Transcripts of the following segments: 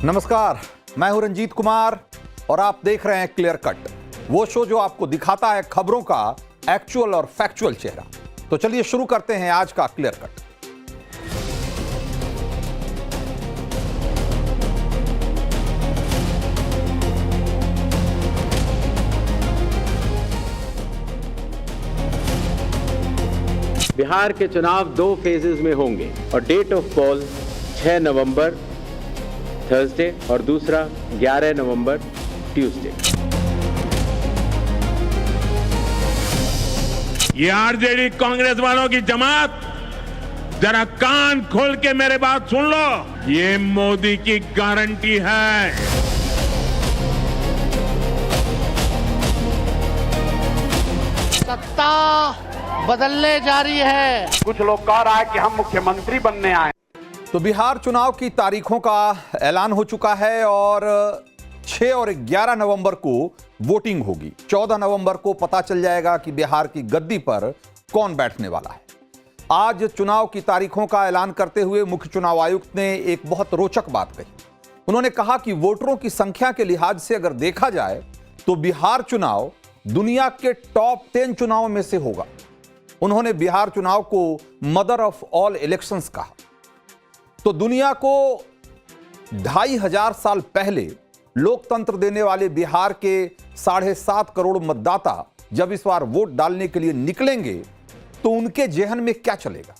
नमस्कार, मैं हूं रंजीत कुमार और आप देख रहे हैं क्लियर कट, वो शो जो आपको दिखाता है खबरों का एक्चुअल और फैक्चुअल चेहरा। तो चलिए शुरू करते हैं आज का क्लियर कट। बिहार के चुनाव 2 फेजेस में होंगे और डेट ऑफ पोल 6 नवंबर थर्सडे और दूसरा 11 नवंबर ट्यूसडे। ये आरजेडी कांग्रेस वालों की जमात, जरा कान खोल के मेरे बात सुन लो, ये मोदी की गारंटी है। सत्ता बदलने जा रही है। कुछ लोग कह रहा है कि हम मुख्यमंत्री बनने आए। तो बिहार चुनाव की तारीखों का ऐलान हो चुका है और 6 और 11 नवंबर को वोटिंग होगी। 14 नवंबर को पता चल जाएगा कि बिहार की गद्दी पर कौन बैठने वाला है। आज चुनाव की तारीखों का ऐलान करते हुए मुख्य चुनाव आयुक्त ने एक बहुत रोचक बात कही। उन्होंने कहा कि वोटरों की संख्या के लिहाज से अगर देखा जाए तो बिहार चुनाव दुनिया के टॉप 10 चुनावों में से होगा। उन्होंने बिहार चुनाव को मदर ऑफ ऑल इलेक्शंस कहा। तो दुनिया को 2500 साल पहले लोकतंत्र देने वाले बिहार के 7.5 करोड़ मतदाता जब इस बार वोट डालने के लिए निकलेंगे तो उनके जेहन में क्या चलेगा,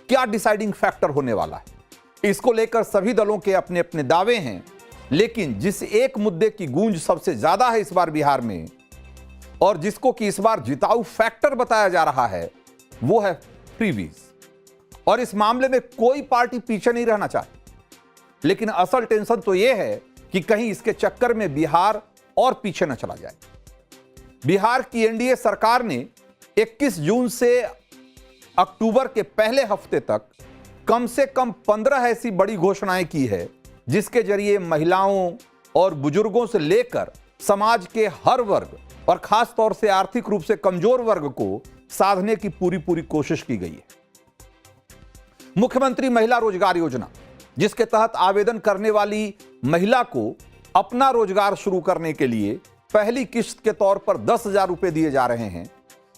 क्या डिसाइडिंग फैक्टर होने वाला है, इसको लेकर सभी दलों के अपने अपने दावे हैं। लेकिन जिस एक मुद्दे की गूंज सबसे ज्यादा है इस बार बिहार में और जिसको कि इस बार जिताऊ फैक्टर बताया जा रहा है, वो है फ्रीबीज। और इस मामले में कोई पार्टी पीछे नहीं रहना चाहती, लेकिन असल टेंशन तो यह है कि कहीं इसके चक्कर में बिहार और पीछे न चला जाए। बिहार की एनडीए सरकार ने 21 जून से अक्टूबर के पहले हफ्ते तक कम से कम 15 ऐसी बड़ी घोषणाएं की है जिसके जरिए महिलाओं और बुजुर्गों से लेकर समाज के हर वर्ग और खास तौर से आर्थिक रूप से कमजोर वर्ग को साधने की पूरी कोशिश की गई है। मुख्यमंत्री महिला रोजगार योजना, जिसके तहत आवेदन करने वाली महिला को अपना रोजगार शुरू करने के लिए पहली किश्त के तौर पर 10,000 रुपए दिए जा रहे हैं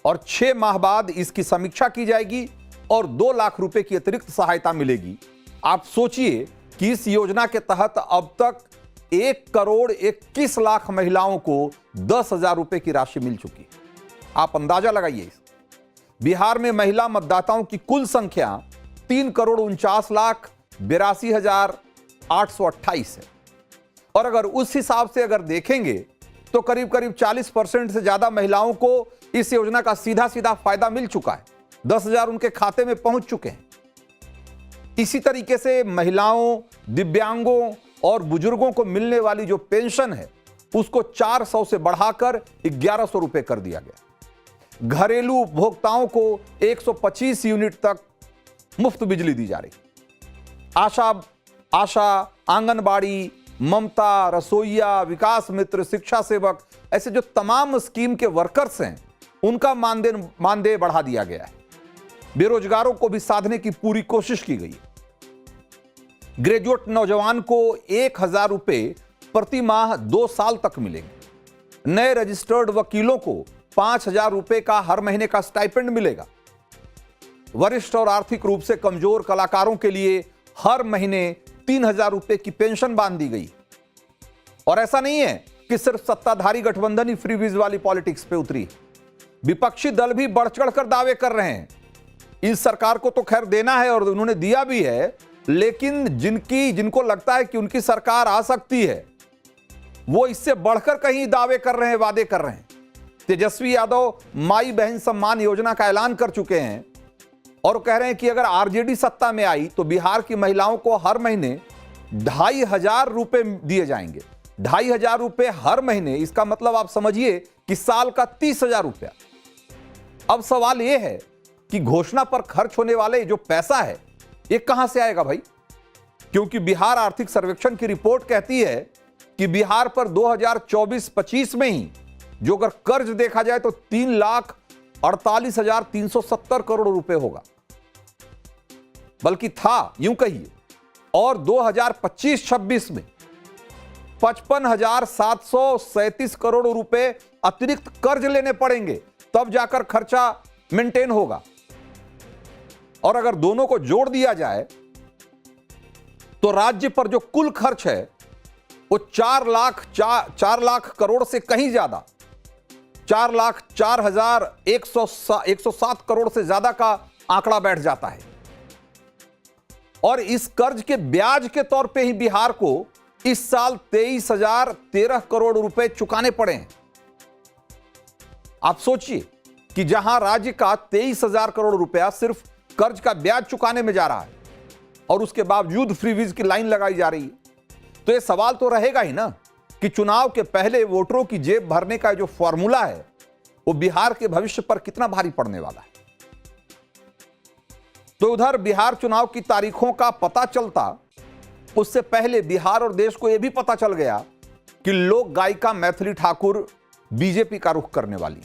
और 6 माह बाद इसकी समीक्षा की जाएगी और 2 लाख रुपए की अतिरिक्त सहायता मिलेगी। आप सोचिए कि इस योजना के तहत अब तक 1 करोड़ 21 लाख महिलाओं को 10,000 रुपए की राशि मिल चुकी है। आप अंदाजा लगाइए। बिहार में महिला मतदाताओं की कुल संख्या 3 करोड़ 49 लाख 82,828 है और अगर उस हिसाब से अगर देखेंगे तो करीब 40% से ज्यादा महिलाओं को इस योजना का सीधा फायदा मिल चुका है। 10,000 उनके खाते में पहुंच चुके हैं। इसी तरीके से महिलाओं, दिव्यांगों और बुजुर्गों को मिलने वाली जो पेंशन है उसको 400 से बढ़ाकर 1100 रुपए कर दिया गया। घरेलू उपभोक्ताओं को 125 यूनिट तक मुफ्त बिजली दी जा रही। आशा, आंगनबाड़ी, ममता, रसोइया, विकास मित्र, शिक्षा सेवक, ऐसे जो तमाम स्कीम के वर्कर्स हैं उनका मानदेय बढ़ा दिया गया है। बेरोजगारों को भी साधने की पूरी कोशिश की गई। ग्रेजुएट नौजवान को 1,000 रुपए प्रति माह 2 साल तक मिलेंगे। नए रजिस्टर्ड वकीलों को 5,000 रुपए का हर महीने का स्टाइपेंड मिलेगा। वरिष्ठ और आर्थिक रूप से कमजोर कलाकारों के लिए हर महीने 3,000 रुपए की पेंशन बांध दी गई। और ऐसा नहीं है कि सिर्फ सत्ताधारी गठबंधन ही फ्रीबीज वाली पॉलिटिक्स पे उतरी। विपक्षी दल भी बढ़ चढ़कर दावे कर रहे हैं। इस सरकार को तो खैर देना है और उन्होंने दिया भी है, लेकिन जिनको लगता है कि उनकी सरकार आ सकती है वो इससे बढ़कर कहीं दावे कर रहे हैं, वादे कर रहे हैं। तेजस्वी यादव माई बहन सम्मान योजना का ऐलान कर चुके हैं और कह रहे हैं कि अगर आरजेडी सत्ता में आई तो बिहार की महिलाओं को हर महीने 2,500 रुपए दिए जाएंगे। 2,500 रुपए हर महीने, इसका मतलब आप समझिए कि साल का 30,000 रुपया। अब सवाल यह है कि घोषणा पर खर्च होने वाले जो पैसा है ये कहां से आएगा भाई? क्योंकि बिहार आर्थिक सर्वेक्षण की रिपोर्ट कहती है कि बिहार पर 2024-25 में ही जो अगर कर्ज देखा जाए तो 3,48,370 करोड़ रुपए होगा, बल्कि था यूं कहिए। और 2025-26 में 55,737 करोड़ रुपए अतिरिक्त कर्ज लेने पड़ेंगे, तब जाकर खर्चा मेंटेन होगा। और अगर दोनों को जोड़ दिया जाए तो राज्य पर जो कुल खर्च है वो 4 लाख करोड़ से कहीं ज्यादा, 4,04,107 करोड़ से ज्यादा का आंकड़ा बैठ जाता है। और इस कर्ज के ब्याज के तौर पे ही बिहार को इस साल 23,013 करोड़ रुपए चुकाने पड़े हैं। आप सोचिए कि जहां राज्य का 23,000 करोड़ रुपया सिर्फ कर्ज का ब्याज चुकाने में जा रहा है और उसके बावजूद फ्रीवीज की लाइन लगाई जा रही है, तो यह सवाल तो रहेगा ही ना कि चुनाव के पहले वोटरों की जेब भरने का जो फॉर्मूला है वो बिहार के भविष्य पर कितना भारी पड़ने वाला है। तो उधर बिहार चुनाव की तारीखों का पता चलता उससे पहले बिहार और देश को यह भी पता चल गया कि लोक गायिका मैथिली ठाकुर बीजेपी का रुख करने वाली है।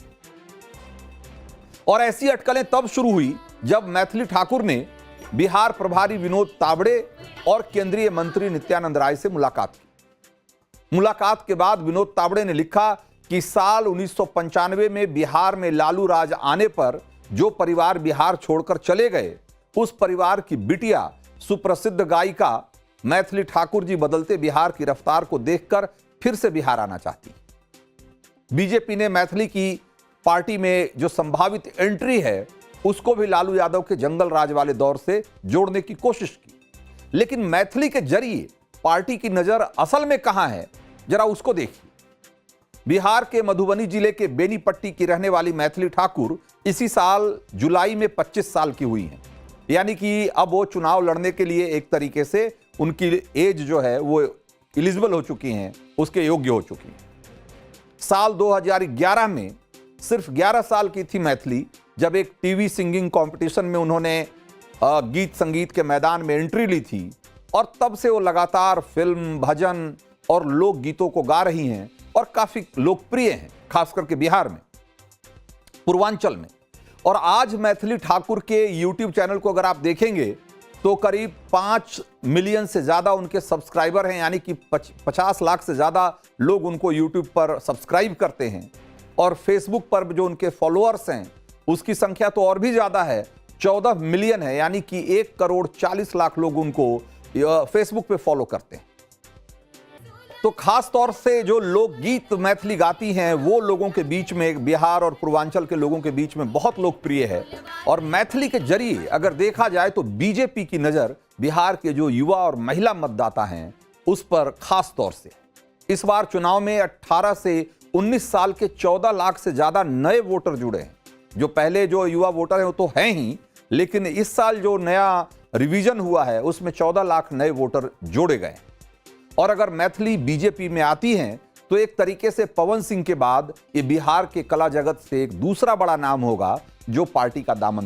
और ऐसी अटकलें तब शुरू हुई जब मैथिली ठाकुर ने बिहार प्रभारी विनोद तावड़े और केंद्रीय मंत्री नित्यानंद राय से मुलाकात की। मुलाकात के बाद विनोद तावड़े ने लिखा कि साल 1995 में बिहार में लालू राज आने पर जो परिवार बिहार छोड़कर चले गए, उस परिवार की बिटिया सुप्रसिद्ध गायिका मैथिली ठाकुर जी बदलते बिहार की रफ्तार को देखकर फिर से बिहार आना चाहती। बीजेपी ने मैथिली की पार्टी में जो संभावित एंट्री है उसको भी लालू यादव के जंगल राज वाले दौर से जोड़ने की कोशिश की, लेकिन मैथिली के जरिए पार्टी की नजर असल में कहां है, जरा उसको देखिए। बिहार के मधुबनी जिले के बेनीपट्टी की रहने वाली मैथिली ठाकुर इसी साल जुलाई में 25 साल की हुई हैं, यानी कि अब वो चुनाव लड़ने के लिए एक तरीके से उनकी एज जो है वो एलिजिबल हो चुकी हैं, उसके योग्य हो चुकी हैं। साल 2011 में सिर्फ 11 साल की थी मैथिली जब एक टीवी सिंगिंग कंपटीशन में उन्होंने गीत संगीत के मैदान में एंट्री ली थी, और तब से वो लगातार फिल्म, भजन और लोक गीतों को गा रही हैं और काफी लोकप्रिय हैं, खास करके बिहार में, पूर्वांचल में। और आज मैथिली ठाकुर के यूट्यूब चैनल को अगर आप देखेंगे तो करीब 5 मिलियन से ज्यादा उनके सब्सक्राइबर हैं, यानी कि 50 लाख से ज्यादा लोग उनको यूट्यूब पर सब्सक्राइब करते हैं। और फेसबुक पर जो उनके फॉलोअर्स हैं उसकी संख्या तो और भी ज्यादा है, 14 मिलियन है, यानी कि 1,40,00,000 लोग उनको फेसबुक पे फॉलो करते हैं। तो खास तौर से जो लोकगीत मैथिली गाती हैं वो लोगों के बीच में, बिहार और पूर्वांचल के लोगों के बीच में बहुत लोकप्रिय है। और मैथिली के जरिए अगर देखा जाए तो बीजेपी की नजर बिहार के जो युवा और महिला मतदाता हैं उस पर खास तौर से। इस बार चुनाव में 18 से 19 साल के 14 लाख से ज्यादा नए वोटर जुड़े हैं। जो पहले जो युवा वोटर हैं वो तो हैं ही, लेकिन इस साल जो नया रिवीजन हुआ है उसमें 14 लाख नए वोटर जोड़े गए। और अगर मैथिली बीजेपी में आती हैं तो एक तरीके से पवन सिंह के बाद ये बिहार के कला जगत से एक दूसरा बड़ा नाम होगा जो पार्टी का दामन